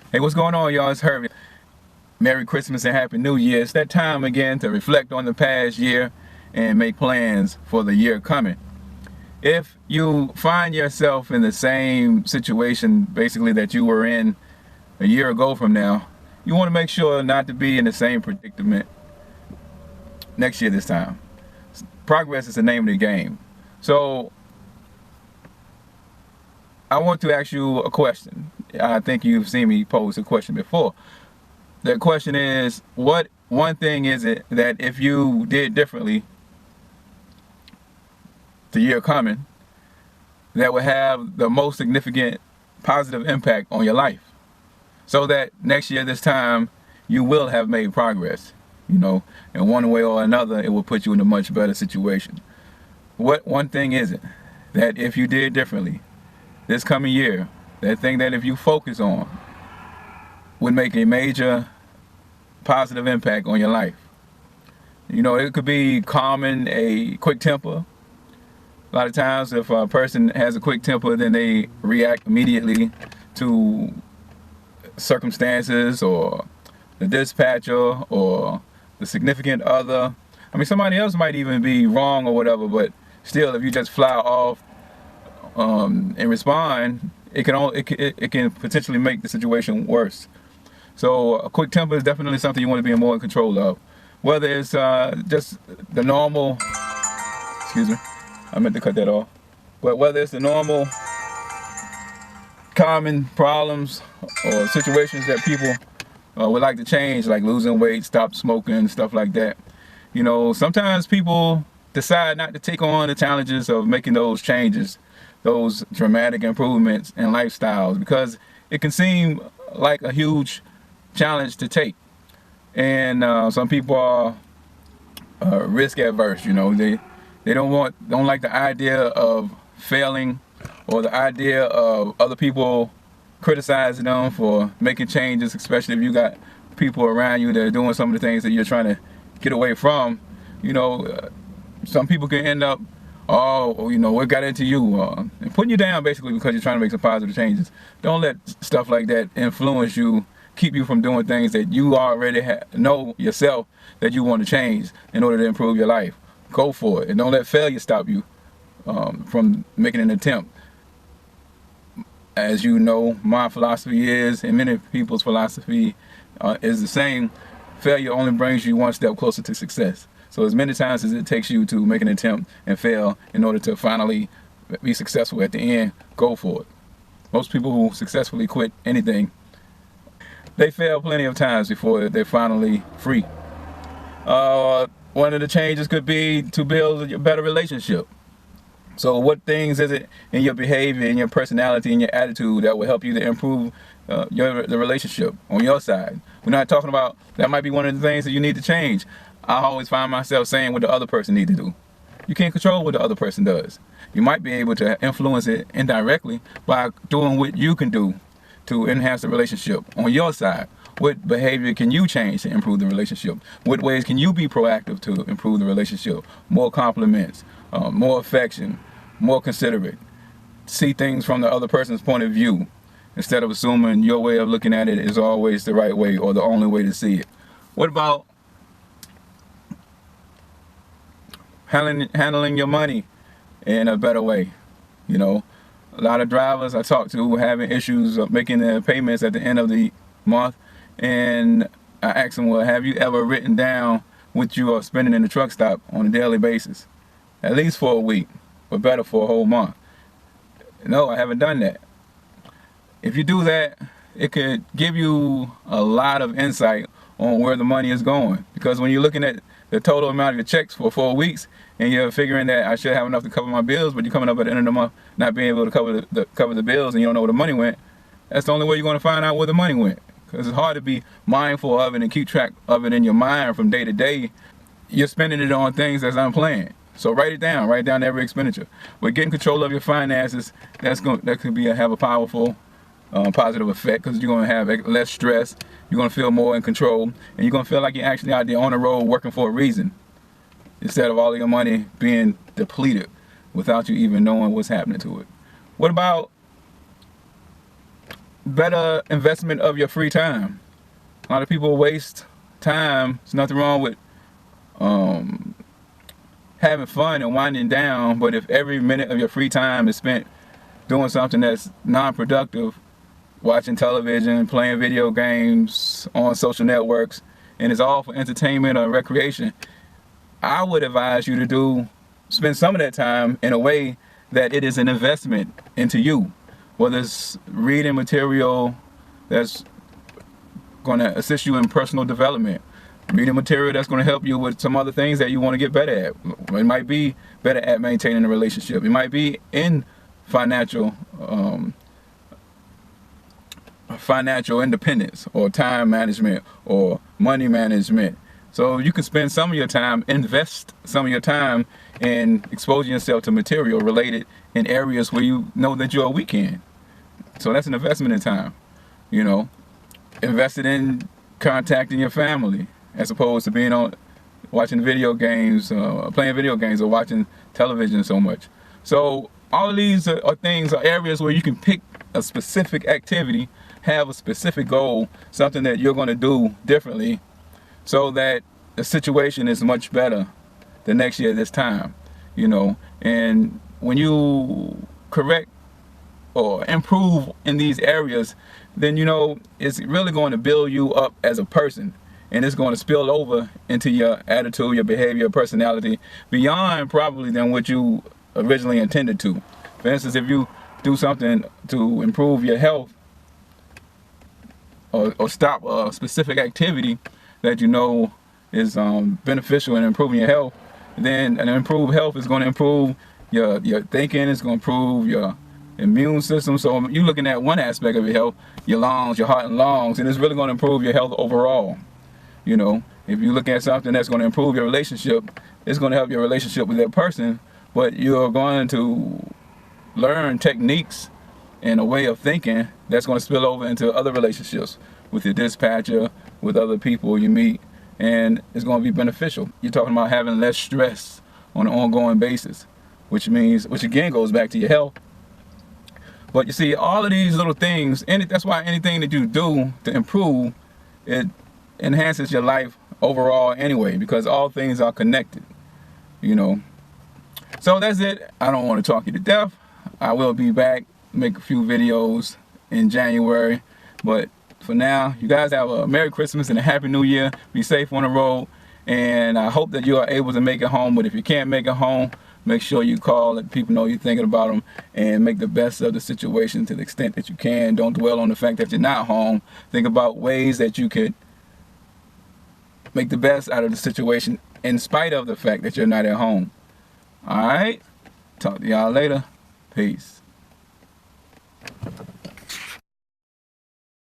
Hey, what's going on, y'all? It's Herbie. Merry Christmas and Happy New Year. It's that time again to reflect on the past year and make plans for the year coming. If you find yourself in the same situation basically that you were in a year ago from now, you want to make sure not to be in the same predicament next year this time. Progress is the name of the game. So I want to ask you a question. I think you've seen me pose a question before. The question is, what one thing is it that if you did differently the year coming, that would have the most significant positive impact on your life, so that next year this time you will have made progress, in one way or another it will put you in a much better situation. What one thing is it that if you did differently this coming year, that thing that if you focus on would make a major positive impact on your life? It could be calming a quick temper. A lot of times if a person has a quick temper, then they react immediately to circumstances or the dispatcher or the significant other. I mean, somebody else might even be wrong or whatever, but still, if you just fly off and respond, it can potentially make the situation worse. So a quick temper is definitely something you want to be more in control of. Whether it's just the normal, excuse me, I meant to cut that off. But whether it's the normal common problems or situations that people would like to change, like losing weight, stop smoking, stuff like that. Sometimes people decide not to take on the challenges of making those changes, those dramatic improvements in lifestyles, because it can seem like a huge challenge to take. And some people are risk adverse. They don't like the idea of failing, or the idea of other people criticizing them for making changes, especially if you got people around you that are doing some of the things that you're trying to get away from. Some people can end up, what got into you, and putting you down basically because you're trying to make some positive changes. Don't let stuff like that influence you, keep you from doing things that you already know yourself that you want to change in order to improve your life. Go for it, and don't let failure stop you from making an attempt. As you know, my philosophy is, and many people's philosophy is the same: failure only brings you one step closer to success. So as many times as it takes you to make an attempt and fail in order to finally be successful at the end, go for it. Most people who successfully quit anything, they fail plenty of times before they're finally free. One of the changes could be to build a better relationship. So what things is it in your behavior, in your personality, in your attitude that will help you to improve the relationship on your side? We're not talking about, that might be one of the things that you need to change. I always find myself saying what the other person needs to do. You can't control what the other person does. You might be able to influence it indirectly by doing what you can do to enhance the relationship on your side. What behavior can you change to improve the relationship? What ways can you be proactive to improve the relationship? More compliments, more affection, more considerate. See things from the other person's point of view, instead of assuming your way of looking at it is always the right way or the only way to see it. What about handling your money in a better way? A lot of drivers I talk to having issues of making their payments at the end of the month, and I ask them, well, have you ever written down what you are spending in the truck stop on a daily basis? At least for a week, but better for a whole month. No, I haven't done that. If you do that, it could give you a lot of insight on where the money is going. Because when you're looking at the total amount of your checks for 4 weeks, and you're figuring that I should have enough to cover my bills, but you're coming up at the end of the month not being able to cover the bills, and you don't know where the money went, that's the only way you're going to find out where the money went. Because it's hard to be mindful of it and keep track of it in your mind from day to day. You're spending it on things that's unplanned. So write down every expenditure. But getting control of your finances, that could have a powerful positive effect, because you're going to have less stress, you're going to feel more in control, and you're going to feel like you're actually out there on the road working for a reason, instead of all of your money being depleted without you even knowing what's happening to it. What about better investment of your free time. A lot of people waste time. There's nothing wrong with having fun and winding down, but if every minute of your free time is spent doing something that's non-productive, watching television, playing video games on social networks, and it's all for entertainment or recreation, I would advise you to spend some of that time in a way that it is an investment into you, whether it's reading material that's going to assist you in personal development, reading material that's going to help you with some other things that you want to get better at. It might be better at maintaining a relationship. It might be in financial independence, or time management, or money management. So you can spend some of your time, invest some of your time in exposing yourself to material related in areas where you know that you're weak in. So that's an investment in time. You know, invested in contacting your family, as opposed to being on watching video games, playing video games, or watching television so much. So all of these are areas where you can pick a specific activity, have a specific goal, something that you're going to do differently, so that the situation is much better the next year this time. You know, and when you correct or improve in these areas, then you know it's really going to build you up as a person, and it's going to spill over into your attitude, your behavior, your personality, beyond probably than what you originally intended to. For instance, if you do something to improve your health, or stop a specific activity that you know is beneficial in improving your health, then an improved health is going to improve your thinking, it's going to improve your immune system. So you're looking at one aspect of your health, your lungs, your heart and lungs, and it's really going to improve your health overall. You know, if you look at something that's going to improve your relationship, it's going to help your relationship with that person, but you're going to learn techniques and a way of thinking that's going to spill over into other relationships with your dispatcher, with other people you meet, and it's going to be beneficial. You're talking about having less stress on an ongoing basis, which again goes back to your health. But you see, all of these little things, and that's why anything that you do to improve, it enhances your life overall anyway, because all things are connected, you know. So that's it. I don't want to talk you to death. I will be back, make a few videos in January, but for now, you guys have a Merry Christmas and a Happy New Year. Be safe on the road, and I hope that you are able to make it home. But if you can't make it home, make sure you call, let people know you're thinking about them, and make the best of the situation to the extent that you can. Don't dwell on the fact that you're not home. Think about ways that you could make the best out of the situation in spite of the fact that you're not at home. All right? Talk to y'all later. Peace.